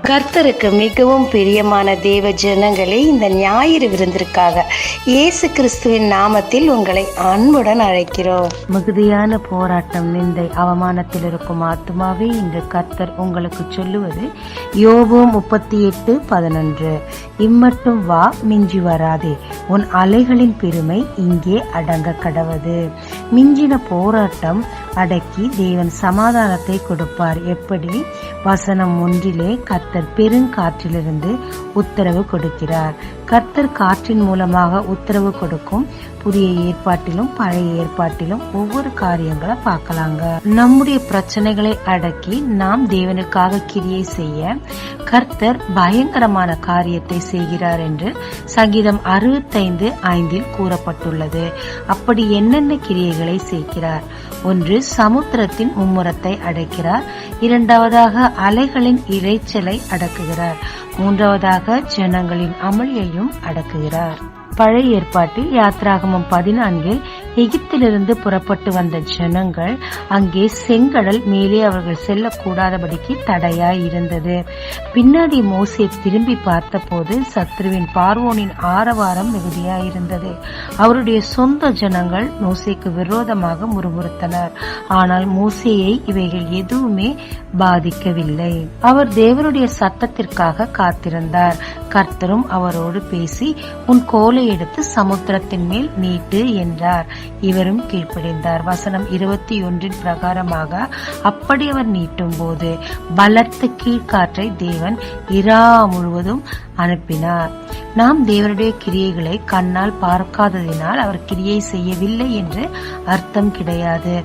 கர்த்தருக்கு மிகவும் பிரியமான தேவ ஜனங்களே, இந்த ஞாயிறு விருந்திற்காக இயேசு கிறிஸ்துவின் நாமத்தில் உங்களை அன்புடன் அழைக்கிறோம். மிகுதியான போராட்டம், நிந்தை, அவமானத்தில் இருக்கும் ஆத்மாவே, இன்று கர்த்தர் உங்களுக்கு சொல்லுவது யோபு 38:11. இம்மட்டும் வா, மிஞ்சி வராதே, உன் அலைகளின் பெருமை இங்கே அடங்க கடவது. மிஞ்சின போராட்டம் அடக்கி தேவன் சமாதானத்தை கொடுப்பார். எப்படி? வசனம் 1 கர்த்தர் பெருங்காற்றிலிருந்து உத்தரவு கொடுக்கிறார். கர்த்தர் காற்றின் மூலமாக உத்தரவு கொடுக்கும். புதிய ஏற்பாட்டிலும் பழைய ஏற்பாட்டிலும் ஒவ்வொரு காரியங்களை பார்க்கலாங்க. நம்முடைய பிரச்சனைகளை அடக்கி நாம் தேவனுக்காக கிரியை செய்ய கர்த்தர் பயங்கரமான காரியத்தை செய்கிறார் என்று சங்கீதம் 65:5 கூறப்பட்டுள்ளது. அப்படி என்னென்ன கிரியைகளை செய்கிறார்? 1. சமுத்திரத்தின் மும்முரத்தை அடக்கிறார். 2. அலைகளின் இரைச்சலை அடக்குகிறார். 3. ஜனங்களின் அமளியையும் அடக்குகிறார். பழைய ஏற்பாட்டில் யாத்ராகமம் 14 எகிப்திலிருந்து புறப்பட்டு வந்த ஜனங்கள் அங்கே செங்கடல் மேலே அவர்கள் செல்லக்கூடாதபடிக்கு தடையாய் இருந்தது. பின்னாடி மோசே திரும்பி பார்த்த போது சத்ருவின் பார்வோனின் ஆரவாரம் மிகுதியாயிருந்தது. அவருடைய சொந்த ஜனங்கள் மோசேக்கு விரோதமாக முறுமுறுத்தனர். ஆனால் மோசேயை இவைகள் எதுவுமே பாதிக்கவில்லை. அவர் தேவனுடைய சத்தத்திற்காக காத்திருந்தார். கர்த்தரும் அவரோடு பேசி, உன் கோலை எடுத்து சமுத்திரத்தின் மேல் நீட்டு என்றார். இவரும் கீழ்ப்படிந்தார். வசனம் 21 பிரகாரமாக அப்படி அவர் நீட்டும் போது பலத்த கீழ்காற்றை தேவன் இரா முழுவதும் அனுப்பினார். நாம் தேவனுடைய கிரியைகளை கண்ணால் பார்க்காததினால் அவர் கிரியை செய்யவில்லை என்று அர்த்தம் கிடையாது.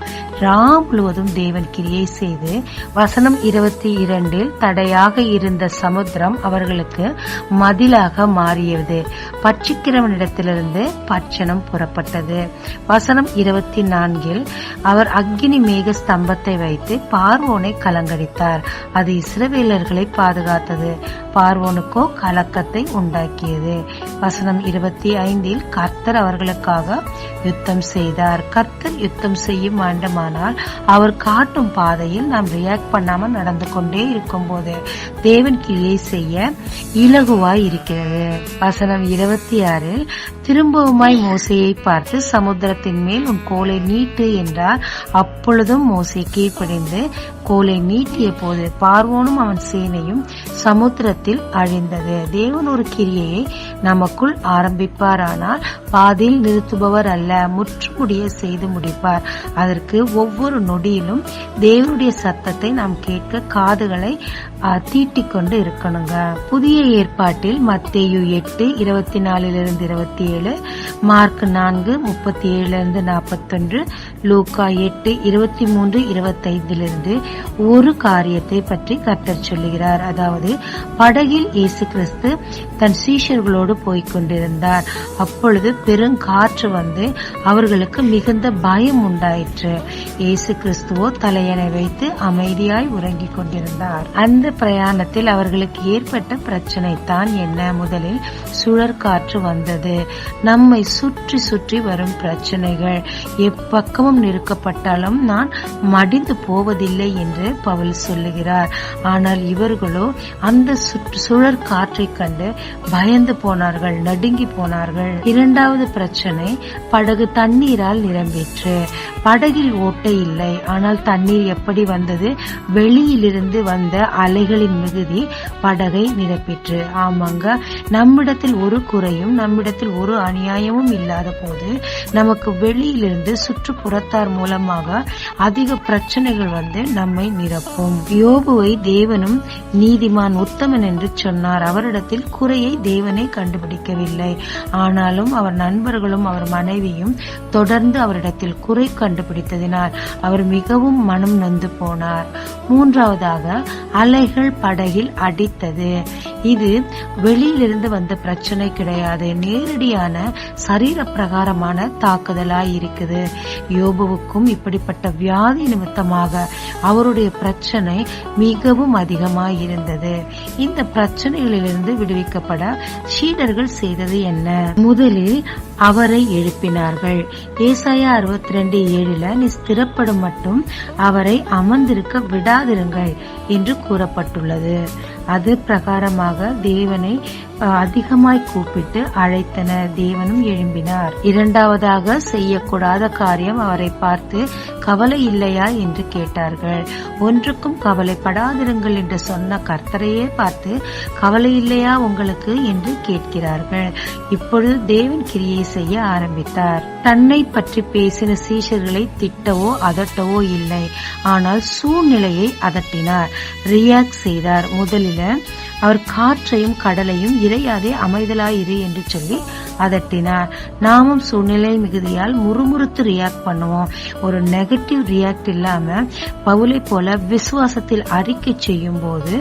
முழுவதும் தேவன் கிரியை செய்து வசனம் 22 தடையாக இருந்த சமுத்திரம் அவர்களுக்கு மதிலாக மாறியது. பட்சிக்கிறவனிடத்திலிருந்து பட்சணம் புறப்பட்டது. வசனம் 24 அவர் அக்கினி மேக ஸ்தம்பத்தை வைத்து பார்வோனை கலங்கடித்தார். அது இஸ்ரவேலர்களை பாதுகாத்தது. பார்வோனுக்கோ கலக்கத்தை உண்டாக்கியது. வசனம் 25 கர்த்தர் அவர்களுக்காக யுத்தம் செய்தார். கர்த்தர் யுத்தம் செய்யும் வேண்டுமானால் அவர் காட்டும் பாதையில் நாம் ரியாக்ட் பண்ணாம நடந்து கொண்டே இருக்கும் போது தேவன் கிரியை செய்ய இலகுவாய் இருக்கிறது. வசனம் 26 திரும்பவுமாய் மோசேயை பார்த்து சமுத்திரத்தின் மேல் உன் கோலை நீட்டு என்றார். அப்பொழுதும் மோசே கீழ்ப்படிந்து கோலை நீட்டிய போது பார்வோனும் அவன் சேனையும் சமுத்திரத்தில் அழிந்தது. தேவன் ஒரு கிரியையை நமக்குள் ஆரம்பிப்பாரானால் பாதியில் நிறுத்துபவர் அல்ல, முற்றுமுடிய செய்து முடிப்பார். அதற்கு ஒவ்வொரு நொடியிலும் தேவனுடைய சத்தத்தை நாம் கேட்க காதுகளை தீட்டிக் கொண்டு இருக்கணுங்க. புதிய ஏற்பாட்டில் மத்தேயு 8:24-27, மார்க் 4:37-41, லூக்கா 8:23-25 ஒரு காரியத்தை பற்றி கர்த்தர் சொல்லுகிறார். அதாவது படகில் இயேசு கிறிஸ்து தன் சீஷர்களோடு போய்கொண்டிருந்தார். அப்பொழுது பெருங்காற்று வந்து அவர்களுக்கு மிகுந்த பயம் உண்டாயிற்று. இயேசு கிறிஸ்துவோ தலையணை வைத்து அமைதியாய் உறங்கிக் கொண்டிருந்தார். அந்த பிரயாணத்தில் அவர்களுக்கு ஏற்பட்ட பிரச்சனை தான் என்ன? முதலில் சுழற்காற்று வந்தது. நம்மை சுற்றி சுற்றி வரும் பிரச்சனைகள் எப்பக்கமும் நெருக்கப்பட்டாலும் நான் மடிந்து போவதில்லை என்று பவுல் சொல்லுகிறார். ஆனால் இவர்களோ அந்த சுழற்காற்றை கண்டு பயந்து போனார்கள், நடுங்கி போனார்கள். 2வது பிரச்சனை, படகு தண்ணீரால் நிரம்பிற்று. படகில் ஓட்டை இல்லை, ஆனால் தண்ணீர் எப்படி வந்தது? வெளியிலிருந்து வந்த அலைகளின் மிகுதி படகை நிரப்பிற்று. ஆமாங்க, நம்மிடத்தில் ஒரு குறையும் நம்மிடத்தில் ஒரு அநியாயமும் இல்லாத போது நமக்கு வெளியிலிருந்து சுற்றுப்புறத்தார் மூலமாக அதிக பிரச்சனைகள் வந்து நம்மை நிரப்பும். யோபுவை தேவனும் நீதிமான் உத்தமன் என்று சொன்னார். அவரிடத்தில் குறையை தேவனை கண்டுபிடிக்கவில்லை. ஆனாலும் அவர் நண்பர்களும் அவர் மனைவியும் தொடர்ந்து அவரிடத்தில் குறை கண்டுபிடித்ததினால் அவர் மிகவும் மனம் நொந்து போனார். 3வதாக அலைகள் படகில் அடித்தது. இது வெளியிலிருந்து வந்த பிரச்சனை கிடையாது, நேரடியான சரீர பிரகாரமான தாக்குதலாய் இருக்குது. யோபுவுக்கும் இப்படிப்பட்ட வியாதி நிமித்தமாக அவருடைய பிரச்சனை மிகவும் அதிகமாய் இருந்தது. இந்த பிரச்சனைகளிலிருந்து விடுவிக்கப்பட சீடர்கள் செய்தது என்ன? முதலில் அவரை எழுப்பினார்கள். ஏசாயா 62:7 நீ ஸ்திரப்படும் மட்டும் அவரை அமர்ந்திருக்க விடாதிருங்கள் என்று கூறப்பட்டுள்ளது. அது பிரகாரமாக தேவனை அதிகமாய் கூப்பிட்டு அழைத்தனர். தேவனும் எழும்பினார். இரண்டாவதாக செய்யக்கூடாத காரியம் அவரை பார்த்து கவலை இல்லையா என்று கேட்டார்கள். ஒன்றுக்கும் கவலைப்படாதிருங்கள் என்று சொன்ன கர்த்தரையே பார்த்து கவலை இல்லையா உங்களுக்கு என்று கேட்கிறார்கள். இப்பொழுது தேவன் கிரியை செய்ய ஆரம்பித்தார். தன்னை பற்றி பேசின சீஷர்களை திட்டவோ அதட்டவோ இல்லை, ஆனால் சூழ்நிலையை அதட்டினார், ரியாக்ட் செய்தார். முதலில் அவர் காற்றையும் கடலையும் இறையாதே அமைதலாயிரு என்று சொல்லி அதட்டினார். நாமும் சூழ்நிலை மிகுதியால் முறுமுறுத்து ரியாக்ட் பண்ணுவோம். ஒரு நெகட்டிவ் ரியாக்ட் இல்லாம பவுலை போல விசுவாசத்தில் அறிக்கை செய்யும் போது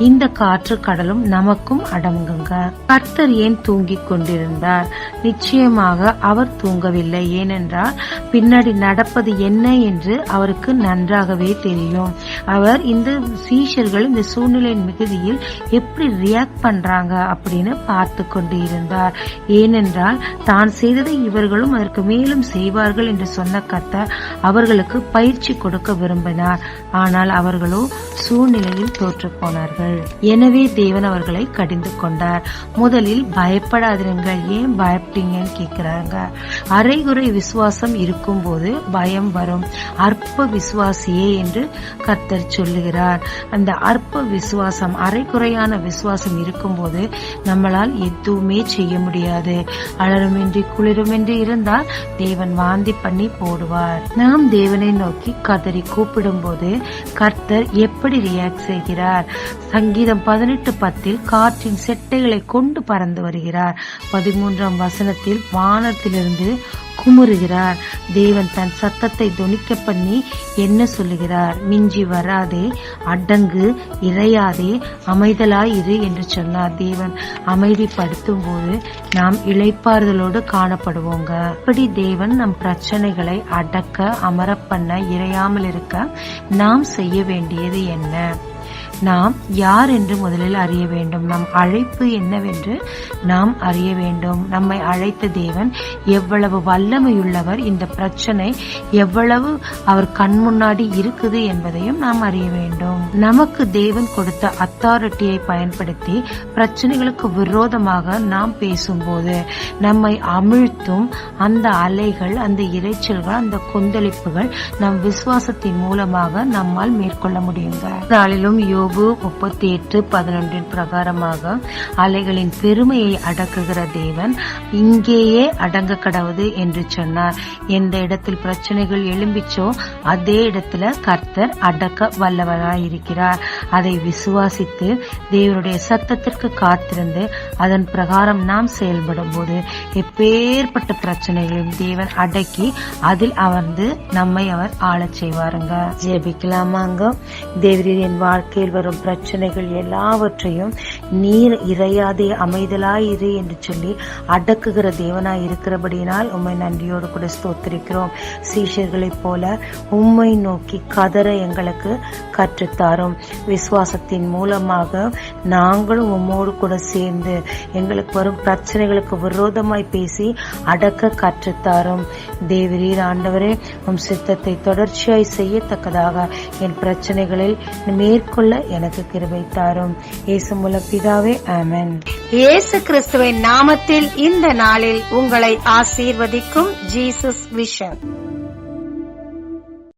இந்த காற்று கடலும் நமக்கும் அடங்குங்க. கர்த்தர் ஏன் தூங்கிக் கொண்டிருந்தார்? நிச்சயமாக அவர் தூங்கவில்லை. ஏனென்றால் பின்னாடி நடப்பது என்ன என்று அவருக்கு நன்றாகவே தெரியும். அவர் இந்த சீஷர்கள் இந்த சூழ்நிலையின் மிகுதியில் எப்படி ரியாக்ட் பண்றாங்க அப்படின்னு பார்த்து கொண்டு இருந்தார். ஏனென்றால் தான் செய்ததை இவர்களும் அதற்கு மேலும் செய்வார்கள் என்று சொன்ன கர்த்தர் அவர்களுக்கு பயிற்சி கொடுக்க விரும்பினார். ஆனால் அவர்களோ சூழ்நிலையில் தோற்று போனார்கள். எனவே தேவன் அவர்களை கடிந்து கொண்டார். முதலில் பயப்படாதிருங்கள், ஏன் பயப்பட்டீங்கன்னு கேட்கிறாங்க. அரைகுறை விசுவாசம் இருக்கும் போது பயம் வரும். அற்ப விசுவாசியே என்று கர்த்தர் சொல்லுகிறார். அந்த அற்ப விசுவாசம், அரைகுறையான விசுவாசம் இருக்கும்போது நம்மளால் எதுவுமே செய்ய முடியாது. அலறுமின்றி குளிருமின்றி இருந்தால் தேவன் வாந்தி பண்ணி போடுவார். நாம் தேவனை நோக்கி கதறி கூப்பிடும் போது கர்த்தர் எப்படி ரியாக்ட் செய்கிறார்? சங்கீதம் 18:10 காற்றின் செட்டைகளை கொண்டு பறந்து வருகிறார். 13ஆம் வசனத்தில் வானத்திலிருந்து குமுறுகிறார். தேவன் தன் சத்தத்தை தொனிக்க பண்ணி என்ன சொல்லுகிறார்? மிஞ்சி வராதே, அடங்கு, இறையாதே, அமைதலாயிரு என்று சொன்னார். தேவன் அமைதிப்படுத்தும் போது நாம் இளைப்பாறுதலோடு காணப்படுவோங்க. இப்படி தேவன் நம் பிரச்சனைகளை அடக்க, அமர பண்ண, இறையாமல் இருக்க நாம் செய்ய வேண்டியது என்ன? நாம் யார் என்று முதலில் அறிய வேண்டும். நம் அழைப்பு என்னவென்று நாம் அறிய வேண்டும். நம்மை அழைத்த தேவன் எவ்வளவு வல்லமையுள்ளவர், இந்த பிரச்சனை எவ்வளவு அவர் கண் முன்னாடி இருக்குது என்பதையும் நாம் அறிய வேண்டும். நமக்கு தேவன் கொடுத்த அத்தாரிட்டியை பயன்படுத்தி பிரச்சனைகளுக்கு விரோதமாக நாம் பேசும்போது நம்மை அமிழ்த்தும் அந்த அலைகள், அந்த இரைச்சல்கள், அந்த கொந்தளிப்புகள் நம் விசுவாசத்தின் மூலமாக நம்மால் மேற்கொள்ள முடியுங்க. நாளிலும் யோபு 38:11 பிரகாரமாக அலைகளின் பெருமையை அடக்குகிற தேவன் இங்கேயே அடங்க கடவுது என்று சொன்னார். எந்த இடத்தில் பிரச்சனைகள் எழும்பிச்சோ அதே இடத்துல கர்த்தர் அடக்க வல்லவராயிருக்கிறார். அதை விசுவாசித்து தேவனுடைய சத்தத்திற்கு காத்திருந்து அதன் பிரகாரம் நாம் செயல்படும் போது எப்பேற்பட்ட பிரச்சனைகளையும் தேவன் அடக்கி அதில் அமர்ந்து நம்மை அவர் ஆளச் செய்வாருங்க. ஜெபிக்கலாமாங்க. தேவரீர், என் வாழ்க்கையில் வரும் பிரச்சனைகள் எல்லாவற்றையும் நீர் இறையாதே அமைதலாயிரு என்று சொல்லி அடக்குகிற தேவனாய் இருக்கிறபடியினால் உம்மை நன்றியோடு கூட ஸ்தோத்திரிக்கிறோம். சீஷர்களைப் போல உம்மை நோக்கி கதற எங்களுக்கு கற்றுத்தாரும். விசுவாசத்தின் மூலமாக நாங்களும் உம்மோடு கூட சேர்ந்து எங்களுக்கு வரும் பிரச்சனைகளுக்கு விரோதமாய் பேசி அடக்க கற்றுத்தாரும். தேவரீர் ஆண்டவரே, உம் சித்தத்தை தொடர்ச்சியாய் செய்யத்தக்கதாக என் பிரச்சனைகளில் மேற்கொள்ள எனக்கு கிருபை தாரும். இயேசு மூலம் பிதாவே, ஆமென். இயேசு கிறிஸ்துவின் நாமத்தில் இந்த நாளில் உங்களை ஆசீர்வதிக்கும் ஜீசஸ் விஷன்.